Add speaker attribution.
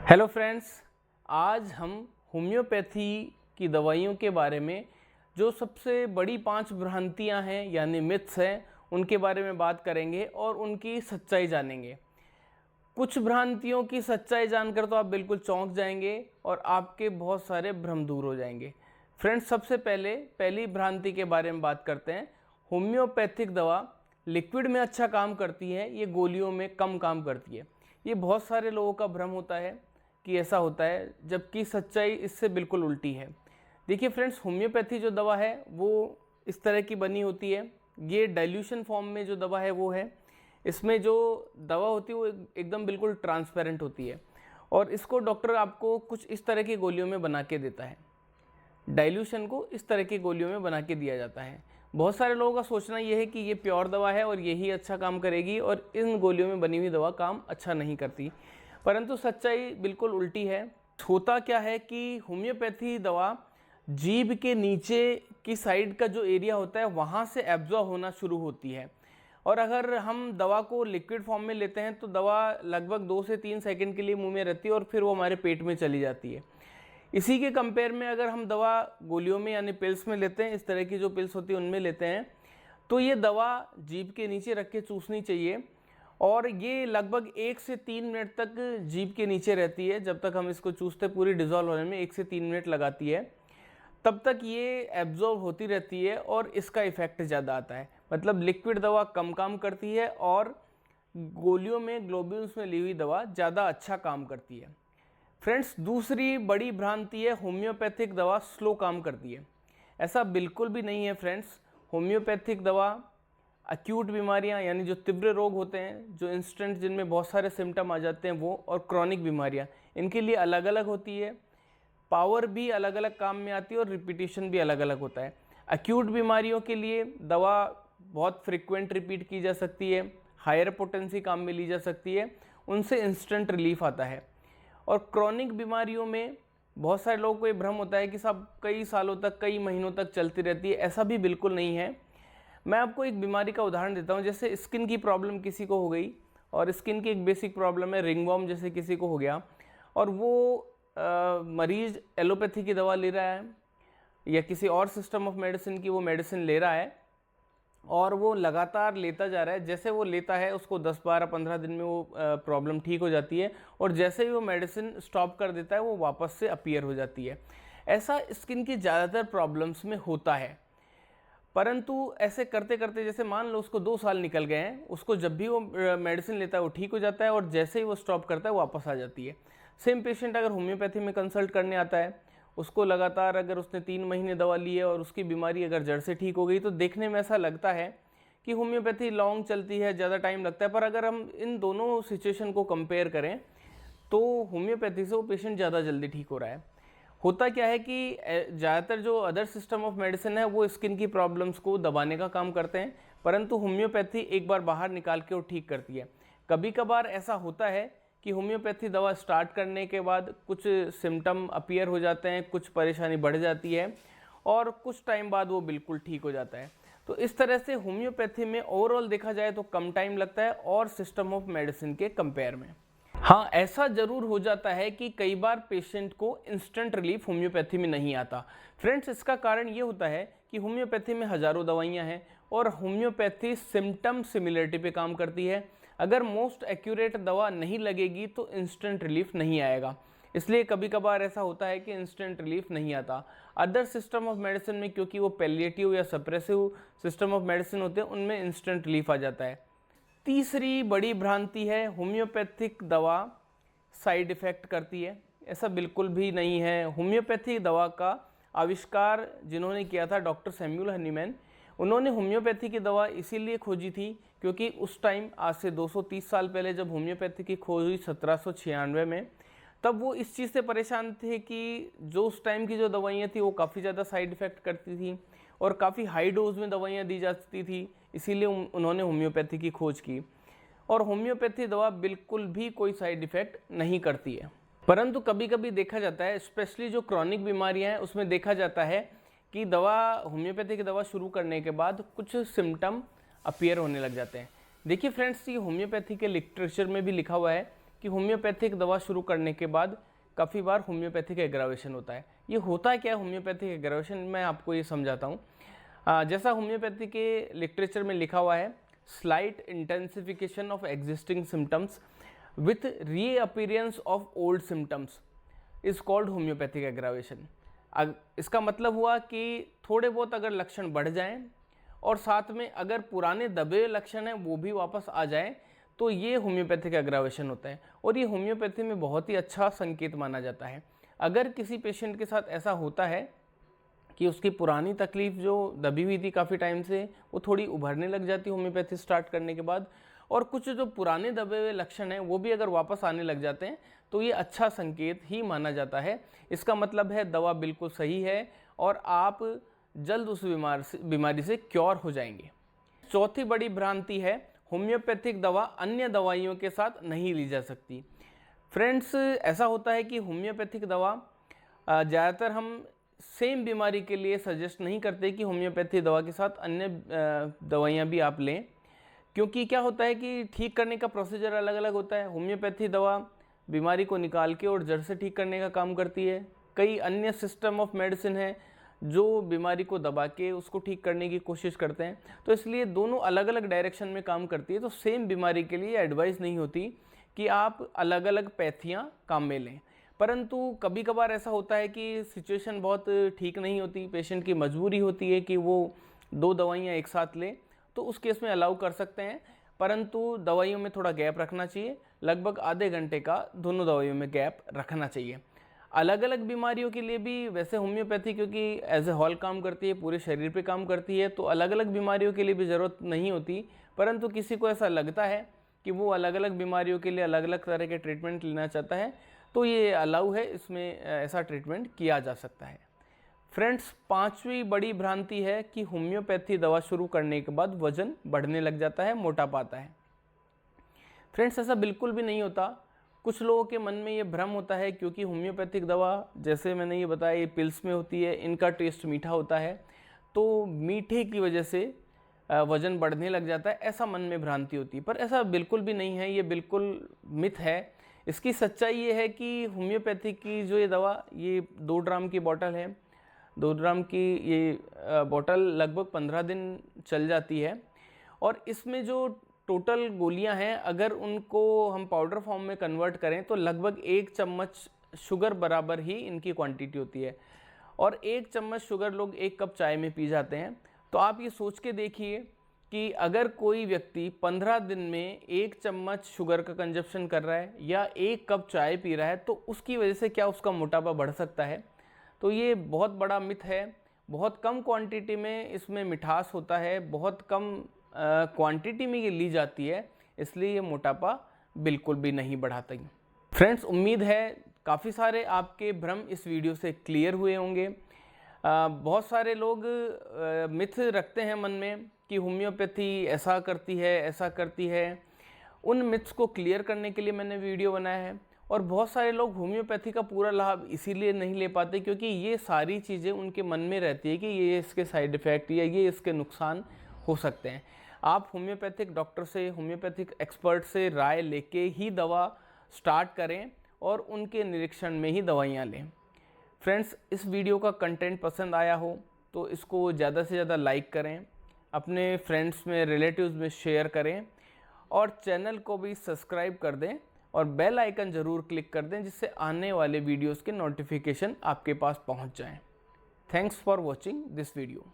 Speaker 1: Hello friends, आज हम homeopathy की दवाइयों के बारे में जो सबसे बड़ी 5 भ्रांतियां हैं यानी मिथ्स हैं उनके बारे में बात करेंगे और उनकी सच्चाई जानेंगे। कुछ भ्रांतियों की सच्चाई जानकर तो आप बिल्कुल चौंक जाएंगे और आपके बहुत सारे भ्रम दूर हो जाएंगे। फ्रेंड्स, सबसे पहले पहली भ्रांति के बारे में बात करते हैं। होम्योपैथिक दवा लिक्विड में अच्छा काम करती है, ये गोलियों में कम काम करती है। ये बहुत सारे लोगों का भ्रम होता है कि ऐसा होता है, जबकि सच्चाई इससे बिल्कुल उल्टी है। देखिए फ्रेंड्स, होम्योपैथी जो दवा है वो इस तरह की बनी होती है। ये डाइल्यूशन फॉर्म में जो दवा है वो है। इसमें जो दवा होती है वो एकदम बिल्कुल ट्रांसपेरेंट होती है और इसको डॉक्टर आपको कुछ इस तरह की गोलियों में बना के देता है। डाइल्यूशन को इस तरह की गोलियों में बना के दिया जाता है। बहुत सारे लोगों का सोचना ये है कि ये प्योर दवा है और यही अच्छा काम करेगी और इन गोलियों में बनी हुई दवा काम अच्छा नहीं करती, परंतु सच्चाई बिल्कुल उल्टी है। होता क्या है कि होम्योपैथी दवा जीभ के नीचे की साइड का जो एरिया होता है वहाँ से एब्जॉर्ब होना शुरू होती है और अगर हम दवा को लिक्विड फॉर्म में लेते हैं तो दवा लगभग 2 से 3 सेकंड के लिए मुंह में रहती है और फिर वो हमारे पेट में चली जाती है। इसी के कंपेयर में अगर हम दवा गोलियों में यानी पिल्स में लेते हैं, इस तरह की जो पिल्स होती है उनमें लेते हैं, तो ये दवा जीभ के नीचे रख के चूसनी चाहिए और ये लगभग 1 से 3 मिनट तक जीभ के नीचे रहती है। जब तक हम इसको चूसते पूरी डिज़ोल्व होने में 1 से 3 मिनट लगाती है, तब तक ये एब्जॉर्ब होती रहती है और इसका इफेक्ट ज़्यादा आता है। मतलब लिक्विड दवा कम काम करती है और गोलियों में ग्लोब्यूल्स में ली हुई दवा ज़्यादा अच्छा काम करती है। फ्रेंड्स, दूसरी बड़ी भ्रांति है होम्योपैथिक दवा स्लो काम करती है। ऐसा बिल्कुल भी नहीं है फ्रेंड्स। होम्योपैथिक दवा अक्यूट बीमारियां यानी जो तीव्र रोग होते हैं, जो इंस्टेंट जिनमें बहुत सारे सिम्टम आ जाते हैं वो, और क्रॉनिक बीमारियां, इनके लिए अलग अलग होती है। पावर भी अलग अलग काम में आती है और रिपीटिशन भी अलग अलग होता है। अक्यूट बीमारियों के लिए दवा बहुत फ्रिक्वेंट रिपीट की जा सकती है, हायर पोटेंसी काम में ली जा सकती है, उनसे इंस्टेंट रिलीफ आता है। और क्रॉनिक बीमारियों में बहुत सारे लोगों को ये भ्रम होता है कि सब कई सालों तक, कई महीनों तक चलती रहती है। ऐसा भी बिल्कुल नहीं है। मैं आपको एक बीमारी का उदाहरण देता हूँ। जैसे स्किन की प्रॉब्लम किसी को हो गई और स्किन की एक बेसिक प्रॉब्लम है रिंगवॉर्म, जैसे किसी को हो गया और वो मरीज एलोपैथी की दवा ले रहा है या किसी और सिस्टम ऑफ मेडिसिन की वो मेडिसिन ले रहा है और वो लगातार लेता जा रहा है। जैसे वो लेता है उसको 10, 12, 15 दिन में वो प्रॉब्लम ठीक हो जाती है और जैसे ही वो मेडिसिन स्टॉप कर देता है वो वापस से अपीयर हो जाती है। ऐसा स्किन की ज़्यादातर प्रॉब्लम्स में होता है। परंतु ऐसे करते करते, जैसे मान लो उसको 2 साल निकल गए हैं, उसको जब भी वो मेडिसिन लेता है वो ठीक हो जाता है और जैसे ही वो स्टॉप करता है वो वापस आ जाती है। सेम पेशेंट अगर होम्योपैथी में कंसल्ट करने आता है, उसको लगातार अगर उसने 3 महीने दवा ली है और उसकी बीमारी अगर जड़ से ठीक हो गई, तो देखने में ऐसा लगता है कि होम्योपैथी लॉन्ग चलती है, ज़्यादा टाइम लगता है। पर अगर हम इन दोनों सिचुएशन को कंपेयर करें तो होम्योपैथी से वो पेशेंट ज़्यादा जल्दी ठीक हो रहा है। होता क्या है कि ज़्यादातर जो अदर सिस्टम ऑफ मेडिसिन है वो स्किन की प्रॉब्लम्स को दबाने का काम करते हैं, परंतु होम्योपैथी एक बार बाहर निकाल के वो ठीक करती है। कभी कभार ऐसा होता है कि होम्योपैथी दवा स्टार्ट करने के बाद कुछ सिम्टम अपीयर हो जाते हैं, कुछ परेशानी बढ़ जाती है और कुछ टाइम बाद वो बिल्कुल ठीक हो जाता है। तो इस तरह से होम्योपैथी में ओवरऑल देखा जाए तो कम टाइम लगता है और सिस्टम ऑफ मेडिसिन के कंपेयर में। हाँ, ऐसा जरूर हो जाता है कि कई बार पेशेंट को इंस्टेंट रिलीफ होम्योपैथी में नहीं आता। फ्रेंड्स, इसका कारण ये होता है कि होम्योपैथी में हजारों दवाइयाँ हैं और होम्योपैथी सिम्टम सिमिलरिटी पे काम करती है। अगर मोस्ट एक्यूरेट दवा नहीं लगेगी तो इंस्टेंट रिलीफ नहीं आएगा, इसलिए कभी कभार ऐसा होता है कि इंस्टेंट रिलीफ नहीं आता। अदर सिस्टम ऑफ मेडिसिन में, क्योंकि वो पैलिएटिव या सप्रेसिव सिस्टम ऑफ मेडिसिन होते हैं, उनमें इंस्टेंट रिलीफ आ जाता है। तीसरी बड़ी भ्रांति है होम्योपैथिक दवा साइड इफ़ेक्ट करती है। ऐसा बिल्कुल भी नहीं है। होम्योपैथिक दवा का आविष्कार जिन्होंने किया था डॉक्टर सैमुअल हनीमैन, उन्होंने होम्योपैथी की दवा इसीलिए खोजी थी क्योंकि उस टाइम, आज से 230 साल पहले जब होम्योपैथी की खोज हुई 1796 में, तब वो इस चीज़ से परेशान थे कि जो उस टाइम की जो दवाइयाँ थी वो काफ़ी ज़्यादा साइड इफ़ेक्ट करती थी और काफ़ी हाई डोज में दवाइयाँ दी जाती थी, इसीलिए उन्होंने होम्योपैथी की खोज की। और होम्योपैथी दवा बिल्कुल भी कोई साइड इफ़ेक्ट नहीं करती है। परंतु कभी कभी देखा जाता है, स्पेशली जो क्रॉनिक बीमारियां हैं उसमें देखा जाता है कि दवा, होम्योपैथी की दवा शुरू करने के बाद कुछ सिम्टम अपीयर होने लग जाते हैं। देखिए फ्रेंड्स, ये होम्योपैथी के लिटरेचर में भी लिखा हुआ है कि होम्योपैथिक दवा शुरू करने के बाद काफ़ी बार होम्योपैथिक एग्रावेशन होता है। ये होता है क्या है होम्योपैथिक एग्रावेशन, मैं आपको ये समझाता हूँ। जैसा होम्योपैथी के लिटरेचर में लिखा हुआ है, slight intensification of existing symptoms with reappearance of old symptoms is called homeopathic aggravation. इसका मतलब हुआ कि थोड़े बहुत अगर लक्षण बढ़ जाएं और साथ में अगर पुराने दबे लक्षण हैं वो भी वापस आ जाएं, तो ये होम्योपैथिक एग्रावेशन होता है। और ये होम्योपैथी में बहुत ही अच्छा संकेत माना जाता है। अगर किसी पेशेंट के साथ ऐसा होता है कि उसकी पुरानी तकलीफ़ जो दबी हुई थी काफ़ी टाइम से, वो थोड़ी उभरने लग जाती है होम्योपैथी स्टार्ट करने के बाद, और कुछ जो पुराने दबे हुए लक्षण हैं वो भी अगर वापस आने लग जाते हैं, तो ये अच्छा संकेत ही माना जाता है। इसका मतलब है दवा बिल्कुल सही है और आप जल्द उस बीमारी से क्योर हो जाएंगे। चौथी बड़ी भ्रांति है, होम्योपैथिक दवा अन्य दवाइयों के साथ नहीं ली जा सकती। फ्रेंड्स, ऐसा होता है कि होम्योपैथिक दवा ज़्यादातर हम सेम बीमारी के लिए सजेस्ट नहीं करते कि होम्योपैथी दवा के साथ अन्य दवाइयाँ भी आप लें, क्योंकि क्या होता है कि ठीक करने का प्रोसीजर अलग अलग होता है। होम्योपैथी दवा बीमारी को निकाल के और जड़ से ठीक करने का काम करती है। कई अन्य सिस्टम ऑफ मेडिसिन है जो बीमारी को दबा के उसको ठीक करने की कोशिश करते हैं। तो इसलिए दोनों अलग अलग डायरेक्शन में काम करती है। तो सेम बीमारी के लिए एडवाइस नहीं होती कि आप अलग अलग पैथियाँ काम में लें। परंतु कभी कभार ऐसा होता है कि सिचुएशन बहुत ठीक नहीं होती, पेशेंट की मजबूरी होती है कि वो 2 दवाइयाँ एक साथ ले, तो उस केस में अलाउ कर सकते हैं। परंतु दवाइयों में थोड़ा गैप रखना चाहिए, लगभग आधे घंटे का दोनों दवाइयों में गैप रखना चाहिए। अलग अलग बीमारियों के लिए भी वैसे होम्योपैथी क्योंकि एज ए होल काम करती है, पूरे शरीर पे काम करती है, तो अलग अलग बीमारियों के लिए भी ज़रूरत नहीं होती। परंतु किसी को ऐसा लगता है कि वो अलग अलग बीमारियों के लिए अलग अलग तरह के ट्रीटमेंट लेना चाहता है, तो ये अलाउ है, इसमें ऐसा ट्रीटमेंट किया जा सकता है। फ्रेंड्स, 5वीं बड़ी भ्रांति है कि होम्योपैथी दवा शुरू करने के बाद वजन बढ़ने लग जाता है, मोटापा आता है। फ्रेंड्स, ऐसा बिल्कुल भी नहीं होता। कुछ लोगों के मन में ये भ्रम होता है क्योंकि होम्योपैथिक दवा, जैसे मैंने ये बताया, ये पिल्स में होती है, इनका टेस्ट मीठा होता है, तो मीठे की वजह से वज़न बढ़ने लग जाता है, ऐसा मन में भ्रांति होती है। पर ऐसा बिल्कुल भी नहीं है, ये बिल्कुल मिथ है। इसकी सच्चाई ये है कि होम्योपैथी की जो ये दवा, ये 2 ग्राम की बॉटल है, 2 ग्राम की ये बॉटल लगभग 15 दिन चल जाती है। और इसमें जो टोटल गोलियां हैं, अगर उनको हम पाउडर फॉर्म में कन्वर्ट करें तो लगभग 1 चम्मच शुगर बराबर ही इनकी क्वांटिटी होती है। और 1 चम्मच शुगर लोग 1 कप चाय में पी जाते हैं। तो आप ये सोच के देखिए कि अगर कोई व्यक्ति 15 दिन में 1 चम्मच शुगर का कंजप्शन कर रहा है या 1 कप चाय पी रहा है, तो उसकी वजह से क्या उसका मोटापा बढ़ सकता है? तो ये बहुत बड़ा मिथ है। बहुत कम क्वांटिटी में इसमें मिठास होता है, बहुत कम क्वांटिटी में ये ली जाती है, इसलिए ये मोटापा बिल्कुल भी नहीं बढ़ाता। फ्रेंड्स, उम्मीद है काफ़ी सारे आपके भ्रम इस वीडियो से क्लियर हुए होंगे। बहुत सारे लोग मिथ रखते हैं मन में कि होम्योपैथी ऐसा करती है, ऐसा करती है। उन मिथ्स को क्लियर करने के लिए मैंने वीडियो बनाया है। और बहुत सारे लोग होम्योपैथी का पूरा लाभ इसीलिए नहीं ले पाते क्योंकि ये सारी चीज़ें उनके मन में रहती है कि ये इसके साइड इफ़ेक्ट या ये इसके नुकसान हो सकते हैं। आप होम्योपैथिक डॉक्टर से, होम्योपैथिक एक्सपर्ट से राय लेके ही दवा स्टार्ट करें और उनके निरीक्षण में ही दवाइयाँ लें। फ्रेंड्स, इस वीडियो का कंटेंट पसंद आया हो तो इसको ज़्यादा से ज़्यादा लाइक करें, अपने फ्रेंड्स में, रिलेटिव्स में शेयर करें और चैनल को भी सब्सक्राइब कर दें और बेल आइकन ज़रूर क्लिक कर दें जिससे आने वाले वीडियोज़ के नोटिफिकेशन आपके पास पहुंच जाएं। Thanks for watching this video.